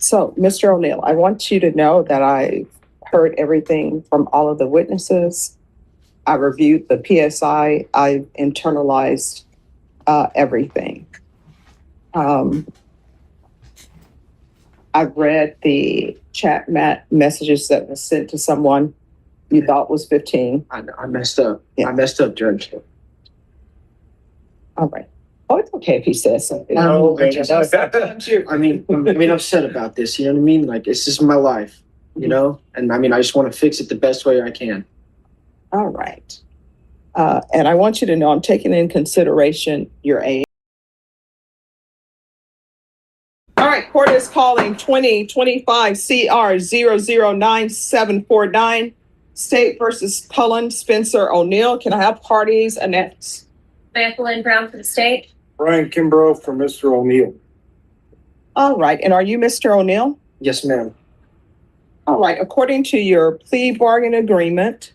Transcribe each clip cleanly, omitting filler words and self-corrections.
So, Mr. O'Neill, I want you to know that I heard everything from all of the witnesses. I reviewed the PSI. I internalized everything. I've read the chat messages that were sent to someone you thought was 15. I messed up. Yeah. I messed up, Judge. All right. Oh, it's okay if he says something. No, I mean, I'm upset about this. You know what I mean? Like, this is my life, you know? And I mean, I just want to fix it the best way I can. All right. And I want you to know I'm taking in consideration your age. All right, court is calling 2025 CR 009749, State versus Cullen Spencer O'Neill. Can I have parties annexed? Magdalene Brown for the state. Brian Kimbrough for Mr. O'Neill. All right, and are you Mr. O'Neill? Yes, ma'am. All right, according to your plea bargain agreement,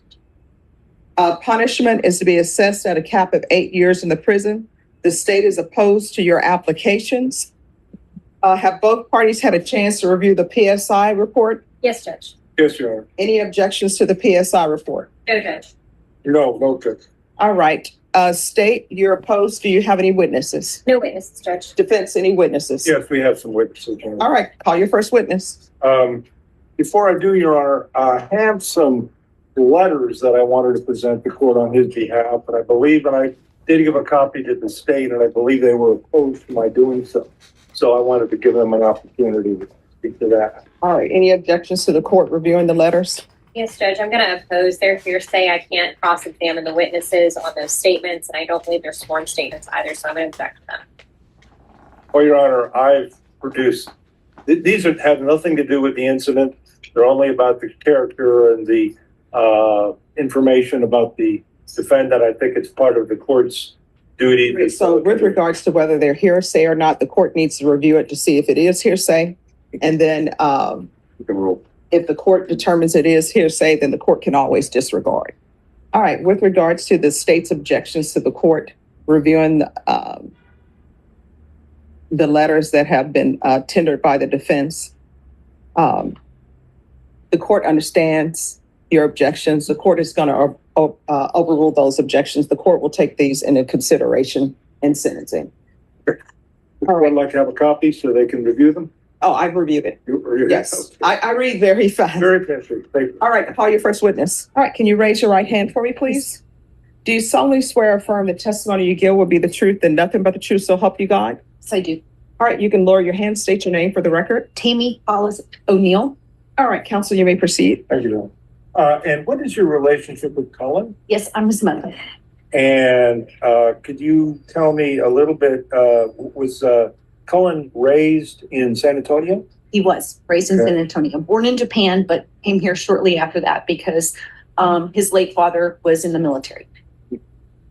punishment is to be assessed at a cap of 8 years in the prison. The state is opposed to your applications. Have both parties had a chance to review the PSI report? Yes, Judge. Yes, Your Honor. Any objections to the PSI report? No, Judge. No, Judge. All right, state, you're opposed. Do you have any witnesses? No witnesses, Judge. Defense, any witnesses? Yes, we have some witnesses, Your Honor. All right, call your first witness. Before I do, Your Honor, I have some letters that I wanted to present the court on his behalf, but I believe, and I did give a copy to the state, and I believe they were opposed to my doing so. So I wanted to give them an opportunity to speak to that. All right, any objections to the court reviewing the letters? Yes, Judge. I'm going to oppose their hearsay. I can't cross-examine the witnesses on those statements, and I don't believe they're sworn statements either, so I'm going to object to them. Well, Your Honor, I've produced, these have nothing to do with the incident. They're only about the character and the information about the defendant. I think it's part of the court's duty. So with regards to whether they're hearsay or not, the court needs to review it to see if it is hearsay. And then if the court determines it is hearsay, then the court can always disregard. All right, with regards to the state's objections to the court reviewing the letters that have been tendered by the defense, the court understands your objections. The court is going to overrule those objections. The court will take these into consideration in sentencing. Would anyone like to have a copy so they can review them? Oh, I've reviewed it. Yes, I read very fast. Very fast. Thank you. All right, call your first witness. All right, can you raise your right hand for me, please? Do you solemnly swear or affirm the testimony you give will be the truth and nothing but the truth, so help you God? Yes, I do. All right, you can lower your hand, state your name for the record. Tammy Hollis O'Neill. All right, counsel, you may proceed. Thank you. And what is your relationship with Cullen? Yes, I'm his mother. And could you tell me a little bit, was Cullen raised in San Antonio? He was raised in San Antonio, born in Japan, but came here shortly after that because his late father was in the military.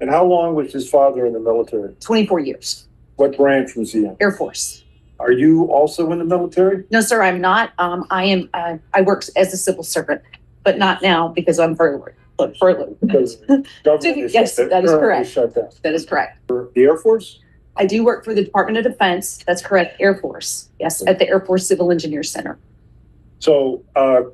And how long was his father in the military? 24 years. What branch was he in? Air Force. Are you also in the military? No, sir, I'm not. I work as a civil servant, but not now because I'm furloughed. Because government is Yes, that is correct. shut down. That is correct. For the Air Force? I do work for the Department of Defense. That's correct. Air Force. Yes, at the Air Force Civil Engineers Center. So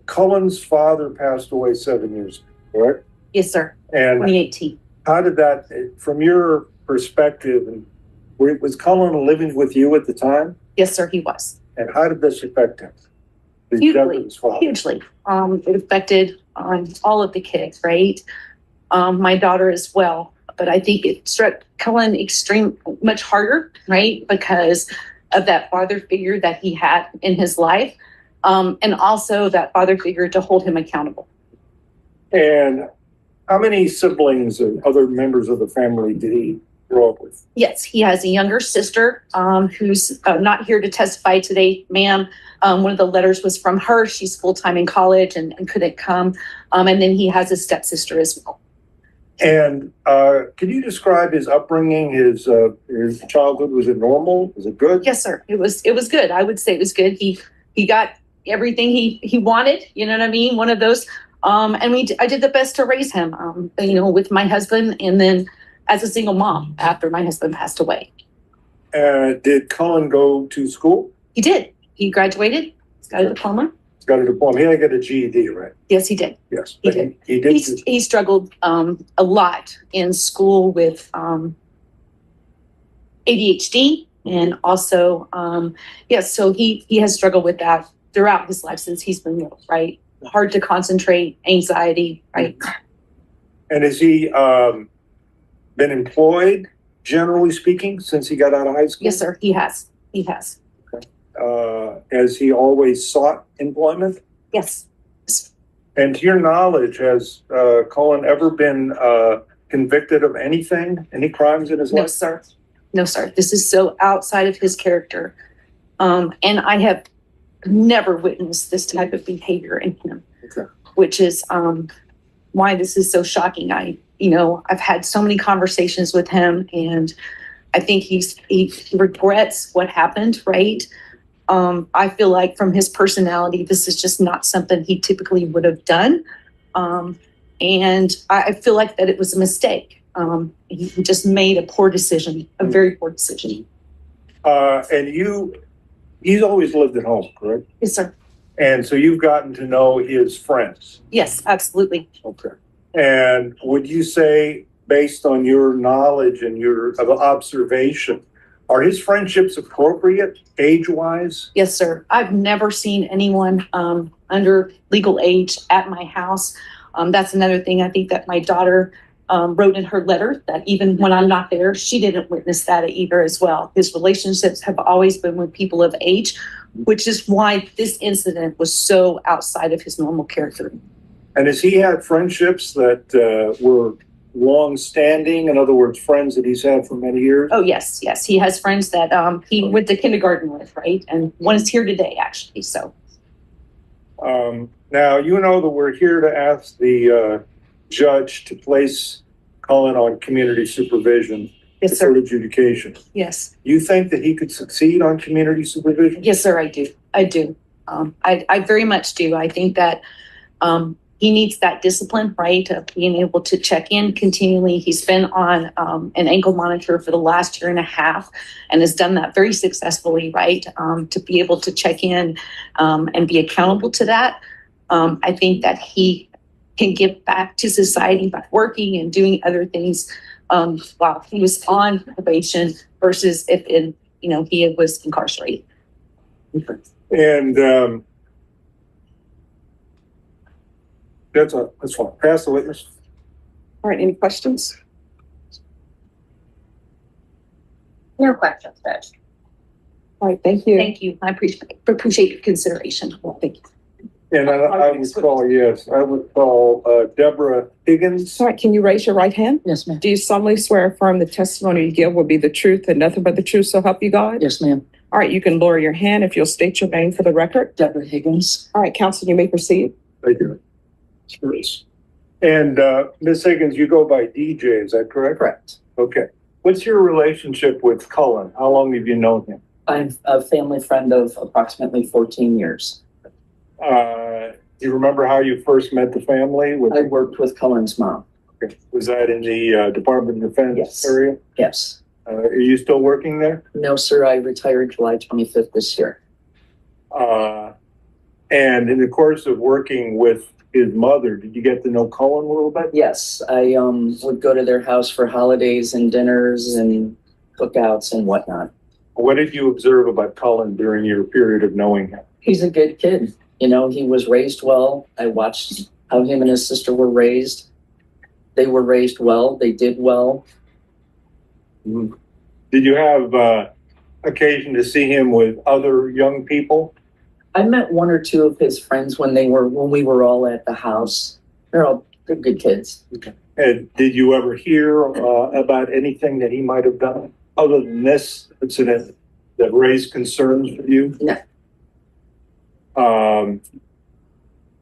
Cullen's father passed away 7 years ago, correct? Yes, sir. And 2018. how did that, from your perspective, and was Cullen living with you at the time? Yes, sir, he was. And how did this affect him? The death of his father? Hugely. It affected all of the kids, right? My daughter as well. But I think it struck Cullen much harder, right? Because of that father figure that he had in his life. And also that father figure to hold him accountable. And how many siblings and other members of the family did he grow up with? Yes, he has a younger sister who's not here to testify today, ma'am. One of the letters was from her. She's full-time in college and couldn't come. And then he has a stepsister as well. And can you describe his upbringing, his childhood? Was it normal? Was it good? Yes, sir. It was good. I would say it was good. He got everything he wanted. You know what I mean? One of those. And I did the best to raise him. With my husband, and then as a single mom after my husband passed away. Did Cullen go to school? He did. He graduated He's got a diploma. He's got a diploma. He had to get a GED, right? Yes, he did. Yes. He But did. He did. He struggled a lot in school with ADHD and also so he has struggled with that throughout his life since he's been little, right? Hard to concentrate, anxiety, right? And has he been employed, generally speaking, since he got out of high school? Yes, sir. He has. He has. Has he always sought employment? Yes. And to your knowledge, has Cullen ever been convicted of anything, any crimes in his No, life? sir. No, sir. This is so outside of his character. And I have never witnessed this type of behavior in him, Okay. which is why this is so shocking. I've had so many conversations with him, and I think he regrets what happened, right? I feel like from his personality, this is just not something he typically would have done. And I feel like that it was a mistake. He just made a poor decision, a very poor decision. And he's always lived at home, correct? Yes, sir. And so you've gotten to know his friends. Yes, absolutely. Okay. And would you say, based on your knowledge and your observation, are his friendships appropriate age-wise? Yes, sir. I've never seen anyone under legal age at my house. That's another thing I think that my daughter wrote in her letter, that even when I'm not there, she didn't witness that either as well. His relationships have always been with people of age, which is why this incident was so outside of his normal character. And has he had friendships that were long-standing? In other words, friends that he's had for many years? Oh, yes, yes. He has friends that he went to kindergarten with, right? And one is here today, actually, so. Now, you know that we're here to ask the judge to place Cullen on community supervision Yes, for sir. adjudication. Yes. You think that he could succeed on community supervision? Yes, sir, I do. I do. I very much do. I think that he needs that discipline, right, of being able to check in continually. He's been on an ankle monitor for the last year and a half and has done that very successfully, right, to be able to check in and be accountable to that. I think that he can give back to society by working and doing other things while he was on probation versus if he was incarcerated. Okay. And that's fine. Pass the witness. All right, any questions? No questions, Judge. All right, thank you. Thank you. I appreciate your consideration. Thank you. And I would call Deborah Higgins. All right, can you raise your right hand? Yes, ma'am. Do you solemnly swear or affirm the testimony you give will be the truth and nothing but the truth, so help you God? Yes, ma'am. All right, you can lower your hand if you'll state your name for the record. Deborah Higgins. All right, counsel, you may proceed. Thank you. And Ms. Higgins, you go by DJ, is that correct? Correct. Okay. What's your relationship with Cullen? How long have you known him? I'm a family friend of approximately 14 years. Do you remember how you first met the family? I worked with Cullen's mom. Okay. Was that in the Department of Defense Yes. area? Yes. Are you still working there? No, sir. I retired July 25th this year. And in the course of working with his mother, did you get to know Cullen a little bit? Yes. I would go to their house for holidays and dinners and cookouts and whatnot. What did you observe about Cullen during your period of knowing him? He's a good kid. He was raised well. I watched how him and his sister were raised. They were raised well. They did well. Did you have occasion to see him with other young people? I met one or two of his friends when we were all at the house. They're good kids. And did you ever hear about anything that he might have done other than this incident that raised concerns for you? No.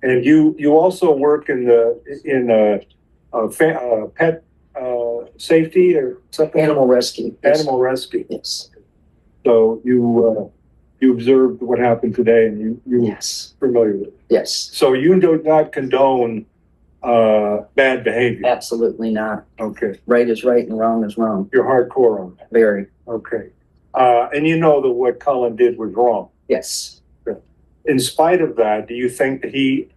And you also work in pet safety or something? Animal rescue. Animal rescue. Yes. So you observed what happened today, and you Yes. familiar with it. Yes. So you do not condone bad behavior. Absolutely not. Okay, Right is right and wrong is wrong. you're hardcore on that. Very. Okay, and you know that what Cullen did was wrong. Yes. in spite of that, do you think that he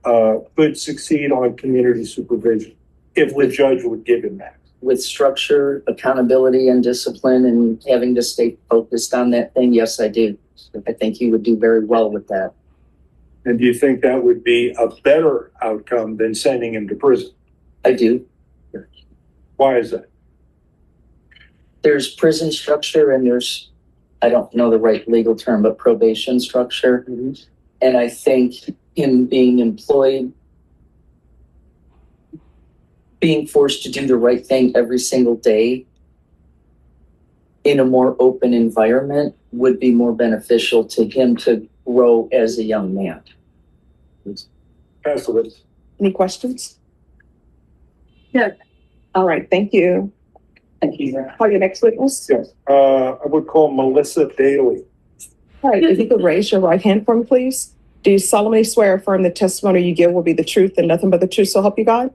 could succeed on community supervision if the judge would give him that? With structure, accountability, and discipline, and having to stay focused on that thing, yes, I do. I think he would do very well with that. And do you think that would be a better outcome than sending him to prison? I do. Why is that? There's prison structure and there's, I don't know the right legal term, but probation structure. And I think him being employed, being forced to do the right thing every single day in a more open environment would be more beneficial to him to grow as a young man. Pass the witness. Any questions? No. All right, thank you. Thank you. Call your next witness. Yes, I would call Melissa Daly. All right, if you could raise your right hand for me, please. Do you solemnly swear or affirm the testimony you give will be the truth and nothing but the truth, so help you God?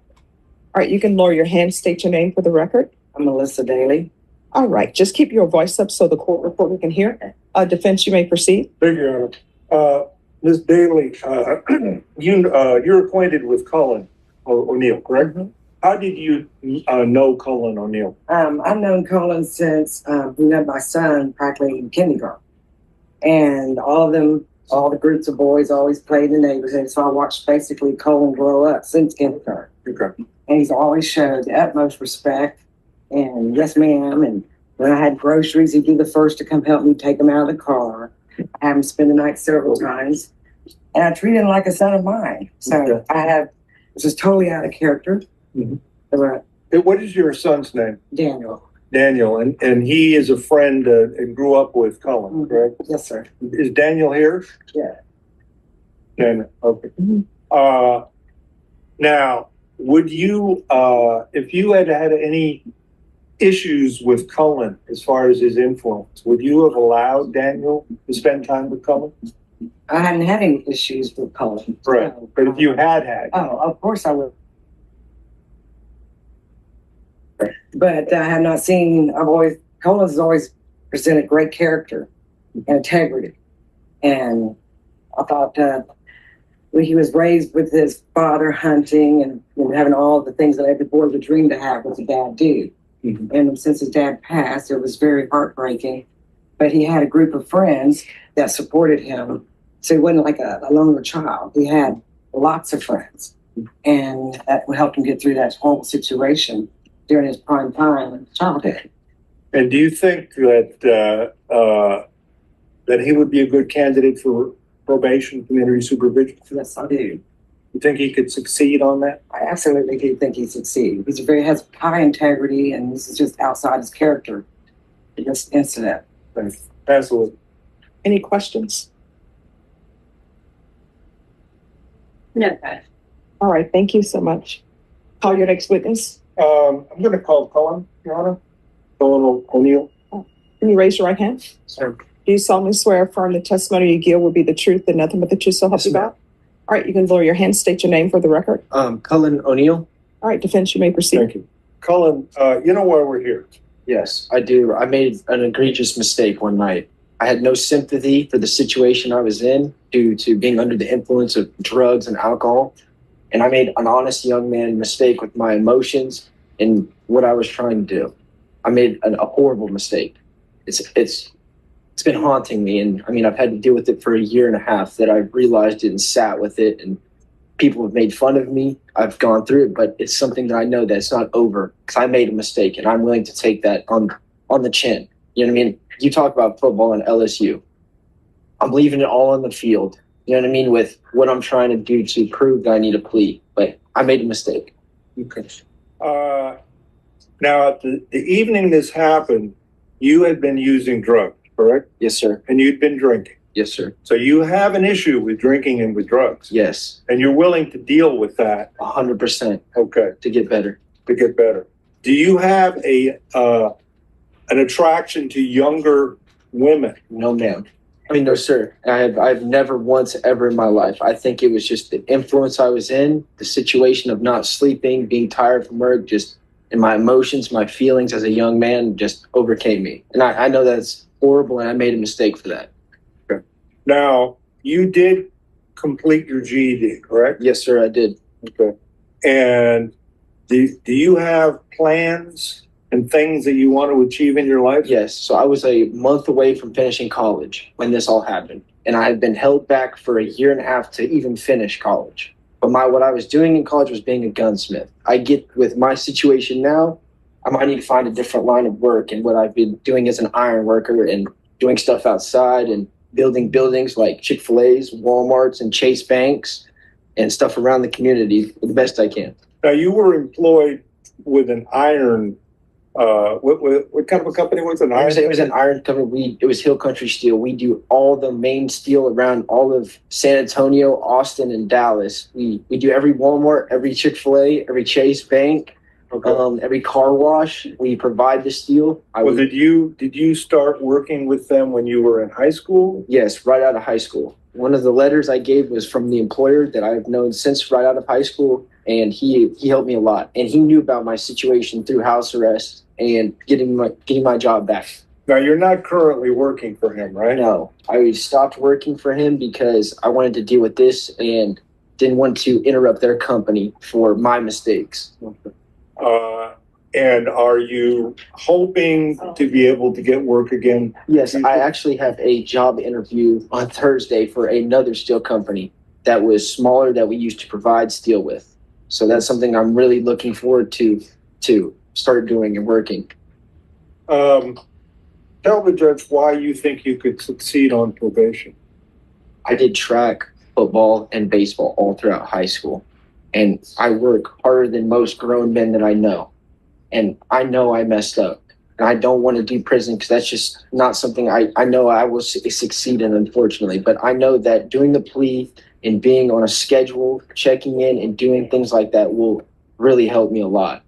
All right, you can lower your hand, state your name for the record. I'm Melissa Daly. All right, just keep your voice up so the court reporter can hear. Defense, you may proceed. Thank you, Your Honor. Ms. Daly, you're acquainted with Cullen O'Neill, correct? Mhm. How did you know Cullen O'Neill? I've known Colin since we met my son practically in kindergarten. And all the groups of boys always played in the neighborhood. So I watched basically Colin grow up since kindergarten. Okay. And he's always showed the utmost respect and yes, ma'am. And when I had groceries, he'd be the first to come help me take them out of the car. I had him spend the night several times. And I treated him like a son of mine. So Okay. this is totally out of character. Mhm. But What is your son's name? Daniel. Daniel, and he is a friend and grew up with Cullen, correct? Yes, sir. Is Daniel here? Yeah. Daniel, okay. Now, would you, if you had had any issues with Cullen as far as his influence, would you have allowed Daniel to spend time with Cullen? I hadn't had any issues with Colin. Right, So, but if you had, oh, of course I would. But I have not seen, Colin's has always presented great character and integrity. And I thought when he was raised with his father hunting and having all the things that every boy would dream to have with a dad do. Mhm. And since his dad passed, it was very heartbreaking. But he had a group of friends that supported him. So he wasn't like a lonely child. He had lots of friends. And that helped him get through that whole situation during his prime time in childhood. And do you think that that he would be a good candidate for probation, community supervision? Yes, I do. You think he could succeed on that? I absolutely do think he succeeded. Has high integrity, and this is just outside his character in this incident. Thanks. Absolutely. Any questions? No, Judge. All right, thank you so much. Call your next witness. I'm going to call Cullen, Your Honor. Cullen O'Neill. Can you raise your right hand? Sir. Do you solemnly swear or affirm the testimony you give will be the truth and nothing but the truth, so help Yes, you ma'am. God? All right, you can lower your hand, state your name for the record. Cullen O'Neill. All right, defense, you may proceed. Thank you. Cullen, you know why we're here? Yes, I do. I made an egregious mistake one night. I had no sympathy for the situation I was in due to being under the influence of drugs and alcohol. And I made an honest young man mistake with my emotions and what I was trying to do. I made a horrible mistake. It's been haunting me. And I mean, I've had to deal with it for a year and a half that I realized it and sat with it. And people have made fun of me. I've gone through it, but it's something that I know that it's not over because I made a mistake and I'm willing to take that on the chin. You know what I mean? You talk about football and LSU. I'm leaving it all on the field. You know what I mean? With what I'm trying to do to prove that I need a plea, but I made a mistake. Okay. Now, the evening this happened, you had been using drugs, correct? Yes, sir. And you'd been drinking. Yes, sir. So you have an issue with drinking and with drugs. Yes. And you're willing to deal with that. 100% Okay. to get better. To get better. Do you have an attraction to younger women? No, ma'am. I mean, no, sir. I've never once ever in my life. I think it was just the influence I was in, the situation of not sleeping, being tired from work, just and my emotions, my feelings as a young man just overcame me. And I know that's horrible and I made a mistake for that. Now, you did complete your GED, correct? Yes, sir, I did. Okay. And do you have plans and things that you want to achieve in your life? Yes, so I was a month away from finishing college when this all happened. And I had been held back for a year and a half to even finish college. But what I was doing in college was being a gunsmith. I get with my situation now, I might need to find a different line of work. And what I've been doing as an iron worker and doing stuff outside and building buildings like Chick-fil-A's, Walmart's, and Chase Banks and stuff around the community the best I can. Now, you were employed with an iron, what kind of a company was it? An iron? It was an iron company. It was Hill Country Steel. We do all the main steel around all of San Antonio, Austin, and Dallas. We do every Walmart, every Chick-fil-A, every Chase Bank, every car wash. We provide the steel. Did you start working with them when you were in high school? Yes, right out of high school. One of the letters I gave was from the employer that I've known since right out of high school, and he helped me a lot. And he knew about my situation through house arrest and getting my job back. Now, you're not currently working for him, right? No, I stopped working for him because I wanted to deal with this and didn't want to interrupt their company for my mistakes. And are you hoping to be able to get work again? Yes, I actually have a job interview on Thursday for another steel company that was smaller that we used to provide steel with. So that's something I'm really looking forward to start doing and working. Tell the judge why you think you could succeed on probation. I did track, football, and baseball all throughout high school. And I work harder than most grown men that I know. And I know I messed up. And I don't want to do prison because that's just not something I know I will succeed in, unfortunately. But I know that doing the plea and being on a schedule, checking in and doing things like that will really help me a lot.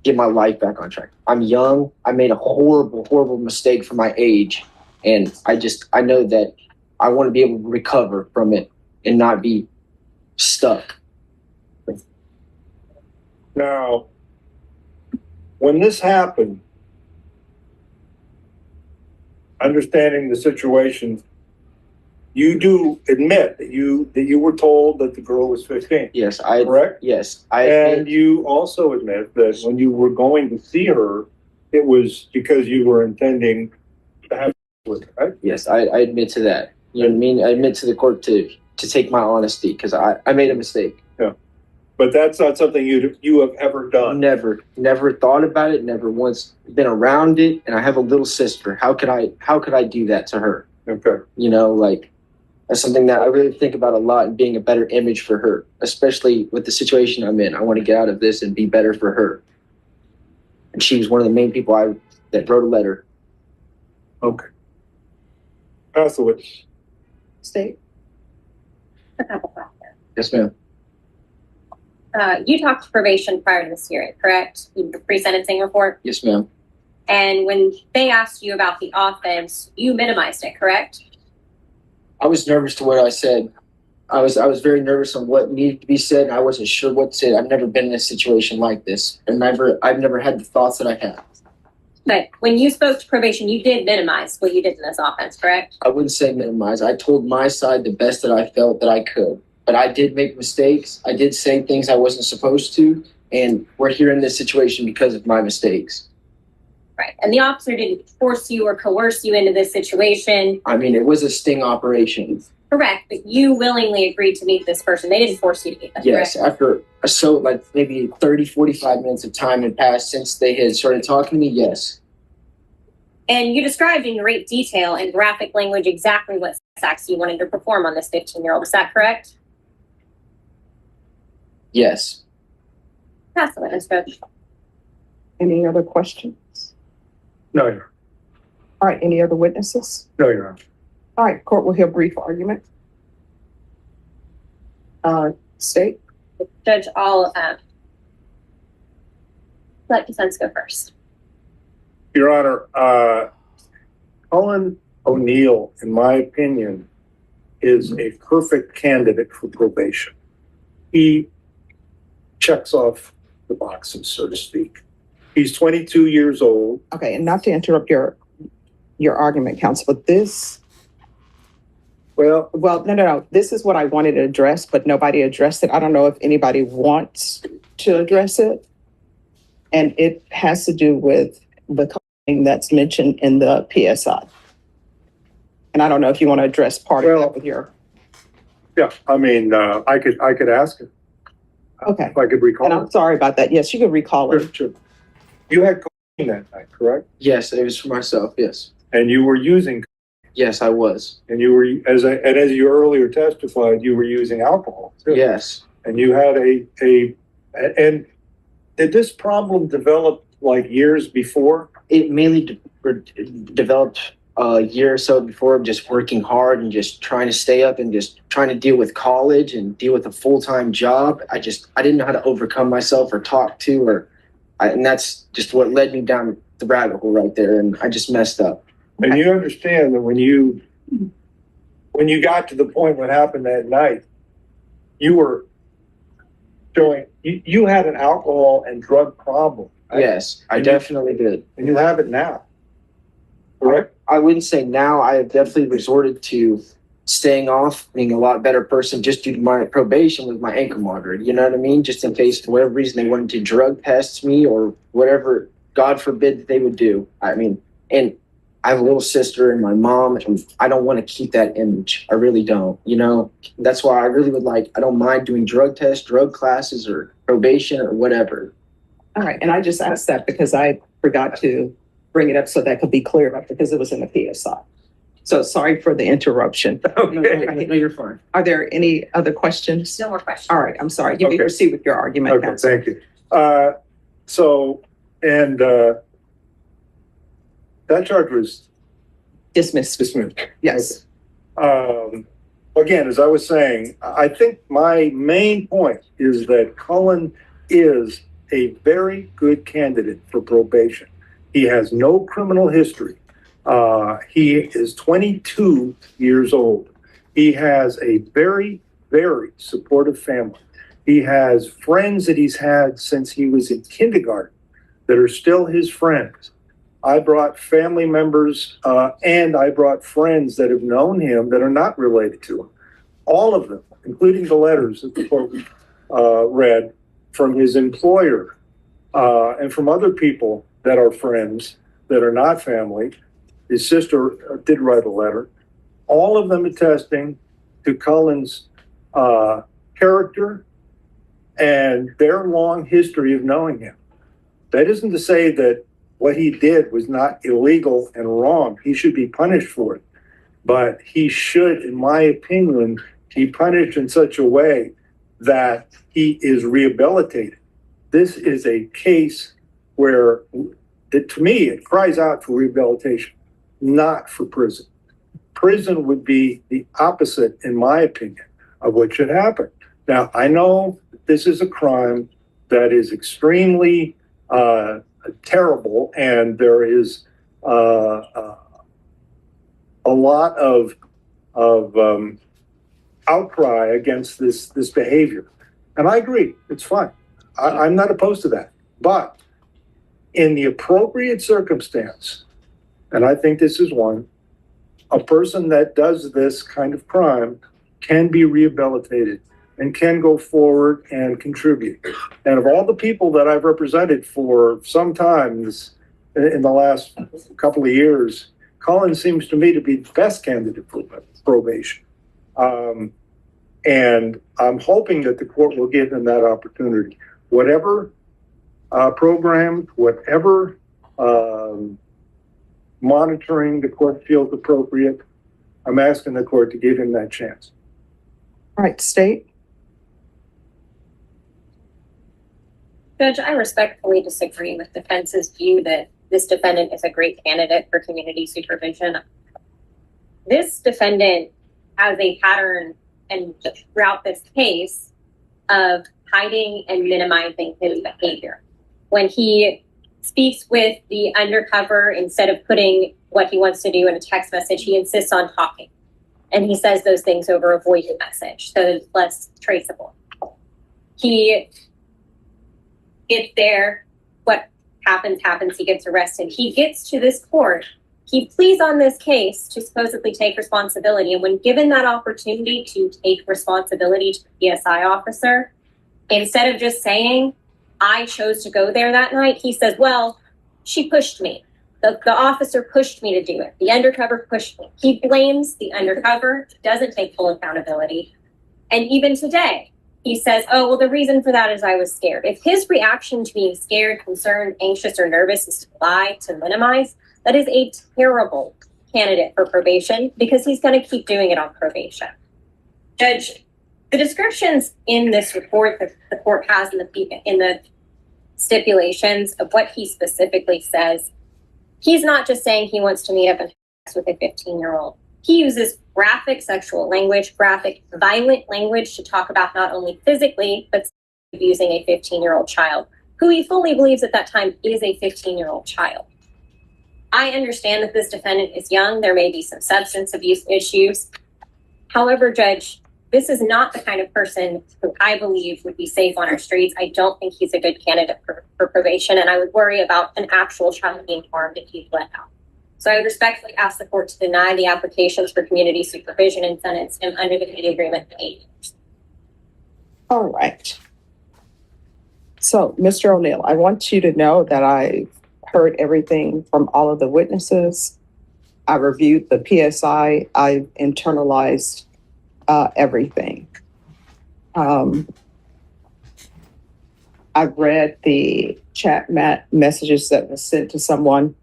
Get my life back on track. I'm young. I made a horrible, horrible mistake for my age. And I know that I want to be able to recover from it and not be stuck. Now, when this happened, understanding the situation, you do admit that you were told that the girl was 15. Yes, correct? Yes, and you also admit that when you were going to see her, it was because you were intending to have with her, right? Yes, I admit to that. You know what I mean? I admit to the court to take my honesty because I made a mistake. Yeah, but that's not something you have ever done. Never thought about it. Never once been around it. And I have a little sister. How could I do that to her? Okay. You know, like that's something that I really think about a lot and being a better image for her, especially with the situation I'm in. I want to get out of this and be better for her. And she was one of the main people that wrote a letter. Okay. Pass the witness. State. Yes, ma'am. You talked to probation prior to this hearing, correct? The pre-sentencing report. Yes, ma'am. And when they asked you about the offense, you minimized it, correct? I was nervous to what I said. I was very nervous on what needed to be said. And I wasn't sure what to say. I've never been in a situation like this, and I've never had the thoughts that I had. But when you spoke to probation, you did minimize what you did in this offense, correct? I wouldn't say minimize. I told my side the best that I felt that I could. But I did make mistakes. I did say things I wasn't supposed to. And we're here in this situation because of my mistakes. Right. And the officer didn't force you or coerce you into this situation. I mean, it was a sting operation. Correct. But you willingly agreed to meet this person. They didn't force you to meet them, yes, correct? after maybe 30, 45 minutes of time had passed since they had started talking to me, yes. And you described in great detail and graphic language exactly what sex acts you wanted to perform on this 15-year-old. Is that correct? Yes. Pass the witness, Judge. Any other questions? No, Your Honor. All right, any other witnesses? No, Your Honor. All right, court will hear brief argument. State. Judge, I'll let defense go first. Your Honor, Cullen O'Neill, in my opinion, is a perfect candidate for probation. He checks off the boxes, so to speak. He's 22 years old. Okay, and not to interrupt your argument, counsel, but this Well, No. This is what I wanted to address, but nobody addressed it. I don't know if anybody wants to address it. And it has to do with the thing that's mentioned in the PSI. And I don't know if you want to address part of Well, that with your, yeah, I mean, I could ask it. okay. If I could recall. And I'm sorry about that. Yes, you can recall Sure, it. sure. You had cocaine that night, correct? Yes, it was for myself. Yes. And you were using, Yes, I was. and you were, as you earlier testified, you were using alcohol too. Yes. And you had and did this problem develop like years before? It mainly developed a year or so before, just working hard and just trying to stay up and just trying to deal with college and deal with a full-time job. I didn't know how to overcome myself or talk to, and that's just what led me down the rabbit hole right there. And I just messed up. And you understand that when you got to the point what happened that night, you were showing, you had an alcohol and drug problem. Right? Yes, I definitely did. And you have it now, correct? I wouldn't say now. I have definitely resorted to staying off, being a lot better person just due to my probation with my ankle monitor. You know what I mean? Just in case, for whatever reason, they wanted to drug test me or whatever, God forbid, that they would do. I mean, and I have a little sister and my mom, and I don't want to keep that image. I really don't. You know, that's why I really would like, I don't mind doing drug tests, drug classes, or probation or whatever. All right. And I just asked that because I forgot to bring it up so that could be cleared up because it was in the PSI. So sorry for the interruption. Okay. No, you're fine. Are there any other questions? No more questions. All right. I'm sorry. You may Okay. proceed with your argument. Okay, Counsel. thank you. That charge was Dismissed. dismissed. Yes. Again, as I was saying, I think my main point is that Cullen is a very good candidate for probation. He has no criminal history. He is 22 years old. He has a very, very supportive family. He has friends that he's had since he was in kindergarten that are still his friends. I brought family members and I brought friends that have known him that are not related to him. All of them, including the letters that the court read from his employer and from other people that are friends that are not family. His sister did write a letter. All of them attesting to Cullen's character and their long history of knowing him. That isn't to say that what he did was not illegal and wrong. He should be punished for it. But he should, in my opinion, be punished in such a way that he is rehabilitated. This is a case where, to me, it cries out for rehabilitation, not for prison. Prison would be the opposite, in my opinion, of what should happen. Now, I know this is a crime that is extremely terrible, and there is a lot of outcry against this behavior. And I agree, it's fine. I'm not opposed to that. But in the appropriate circumstance, and I think this is one, a person that does this kind of crime can be rehabilitated and can go forward and contribute. And of all the people that I've represented for some time in the last couple of years, Cullen seems to me to be the best candidate for probation. And I'm hoping that the court will give him that opportunity. Whatever program, whatever monitoring the court feels appropriate, I'm asking the court to give him that chance. All right, State. Judge, I respectfully disagree with defense's view that this defendant is a great candidate for community supervision. This defendant has a pattern and throughout this case of hiding and minimizing his behavior. When he speaks with the undercover, instead of putting what he wants to do in a text message, he insists on talking. And he says those things over a voice message, so it's less traceable. He gets there, what happens, he gets arrested. He gets to this court He pleads on this case to supposedly take responsibility. And when given that opportunity to take responsibility to the PSI officer, instead of just saying, I chose to go there that night, he says, well, she pushed me. The officer pushed me to do it. The undercover pushed me. He blames the undercover, doesn't take full accountability. And even today, he says, oh, well, the reason for that is I was scared. If his reaction to being scared, concerned, anxious, or nervous is to lie, to minimize, that is a terrible candidate for probation because he's going to keep doing it on probation. Judge, the descriptions in this report that the court has in the stipulations of what he specifically says, he's not just saying he wants to meet up and have sex with a 15-year-old. He uses graphic sexual language, graphic violent language to talk about not only physically, but abusing a 15-year-old child, who he fully believes at that time is a 15-year-old child. I understand that this defendant is young. There may be some substance abuse issues. However, Judge, this is not the kind of person who I believe would be safe on our streets. I don't think he's a good candidate for probation, and I would worry about an actual child being harmed if he's let out. So I would respectfully ask the court to deny the applications for community supervision and sentence him under the plea agreement for 8 years. All right. So, Mr. O'Neill, I want you to know that I heard everything from all of the witnesses. I reviewed the PSI. I internalized everything. I've read the chat messages that was sent to someone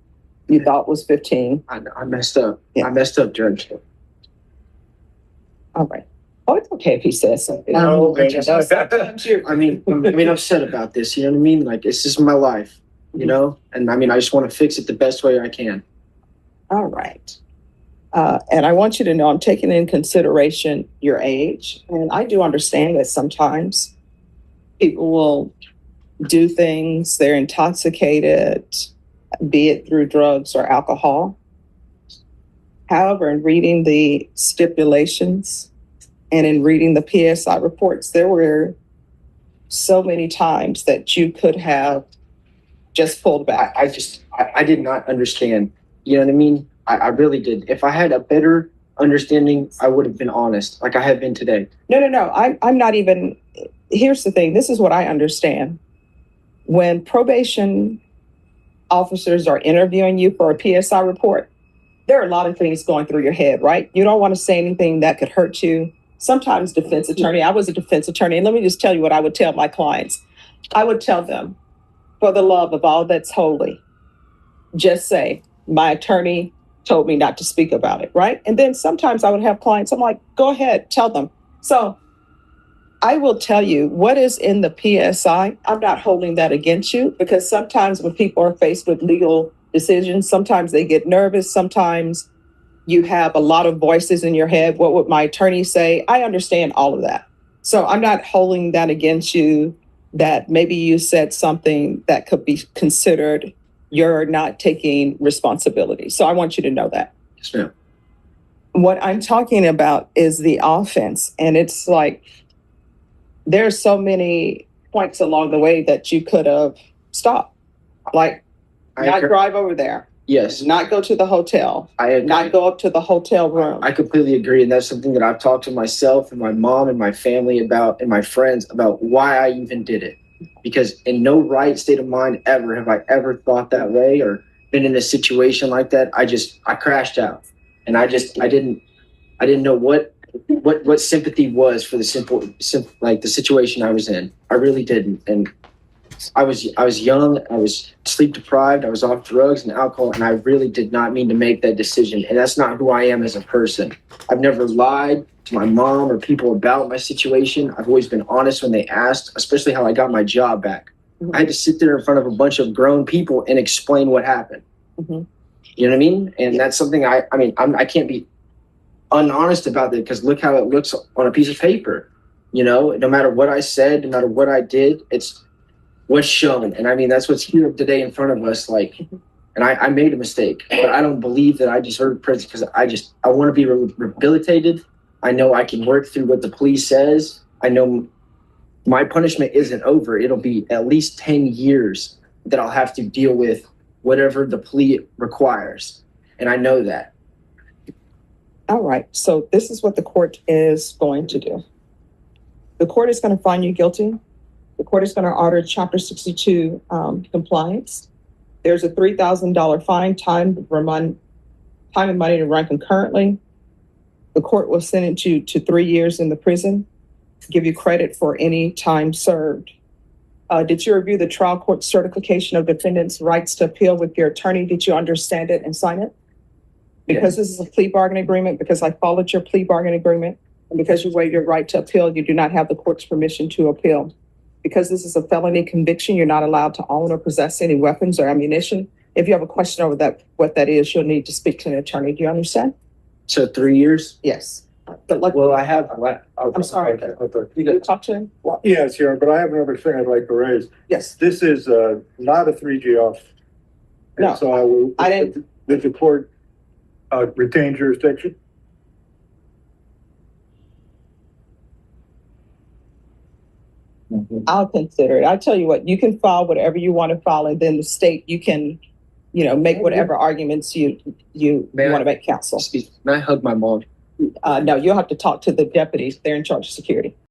you thought was 15. I messed up. Yeah. I messed up, Judge. All right. Oh, it's okay if he says something. No, I'm upset about this. You know what I mean? Like, it's just my life, you know? And I just want to fix it the best way I can. All right. And I want you to know I'm taking in consideration your age. And I do understand that sometimes people will do things, they're intoxicated, be it through drugs or alcohol. However, in reading the stipulations and in reading the PSI reports, there were so many times that you could have just pulled back. I did not understand. You know what I mean? I really did. If I had a better understanding, I would have been honest, like I have been today. No. I'm not even. Here's the thing. This is what I understand. When probation officers are interviewing you for a PSI report, there are a lot of things going through your head, right? You don't want to say anything that could hurt you. Sometimes defense attorney, I was a defense attorney, and let me just tell you what I would tell my clients. I would tell them, for the love of all that's holy, just say, my attorney told me not to speak about it, right? And then sometimes I would have clients, I'm like, go ahead, tell them. So I will tell you what is in the PSI. I'm not holding that against you, because sometimes when people are faced with legal decisions, sometimes they get nervous. Sometimes you have a lot of voices in your head. What would my attorney say? I understand all of that. So I'm not holding that against you, that maybe you said something that could be considered you're not taking responsibility. So I want you to know that. Yes, ma'am. What I'm talking about is the offense. And it's like, there's so many points along the way that you could have stopped. Like, not drive over there. Yes. Not go to the hotel. I not go up to the hotel room. I completely agree. And that's something that I've talked to myself and my mom and my family about, and my friends about, why I even did it. Because in no right state of mind ever have I ever thought that way or been in a situation like that. I crashed out, and I didn't know what sympathy was for the simple like the situation I was in. I really didn't. And I was young, I was sleep deprived, I was off drugs and alcohol, and I really did not mean to make that decision. And that's not who I am as a person. I've never lied to my mom or people about my situation. I've always been honest when they asked, especially how I got my job back. Mm-hmm. I had to sit there in front of a bunch of grown people and explain what happened. Mm-hmm. You know what I mean? And that's something I can't be unhonest about it, because look how it looks on a piece of paper. You know, no matter what I said, no matter what I did, it's what's shown. And that's what's here today in front of us. Like, and I made a mistake, but I don't believe that I deserve prison, because I want to be rehabilitated. I know I can work through what the police says. I know my punishment isn't over. It'll be at least 10 years that I'll have to deal with whatever the plea requires. And I know that. All right, so this is what the court is going to do. The court is going to find you guilty. The court is going to order Chapter 62 compliance. There's a $3,000 fine, time and money to run concurrently. The court will sentence you to 3 years in the prison, give you credit for any time served. Did you review the trial court certification of defendant's rights to appeal with your attorney? Did you understand it and sign it? Because this is a plea bargaining agreement, because I followed your plea bargaining agreement, and because you waive your right to appeal, you do not have the court's permission to appeal. Because this is a felony conviction, you're not allowed to own or possess any weapons or ammunition. If you have a question over that, what that is, you'll need to speak to an attorney. Do you understand? So 3 years? Yes. But like, Well, I have. I'm sorry. Okay. you talk to him? Well, Yes, Sharon, but I have another thing I'd like to raise. yes. This is not a 3G off. And No, so I didn't. Did the court retain jurisdiction? I'll consider it. I tell you what, you can file whatever you want to file, and then the state, you can, make whatever arguments you May I- want to make, counsel. Excuse me, can I hug my mom? No, you'll have to talk to the deputies. They're in charge of security.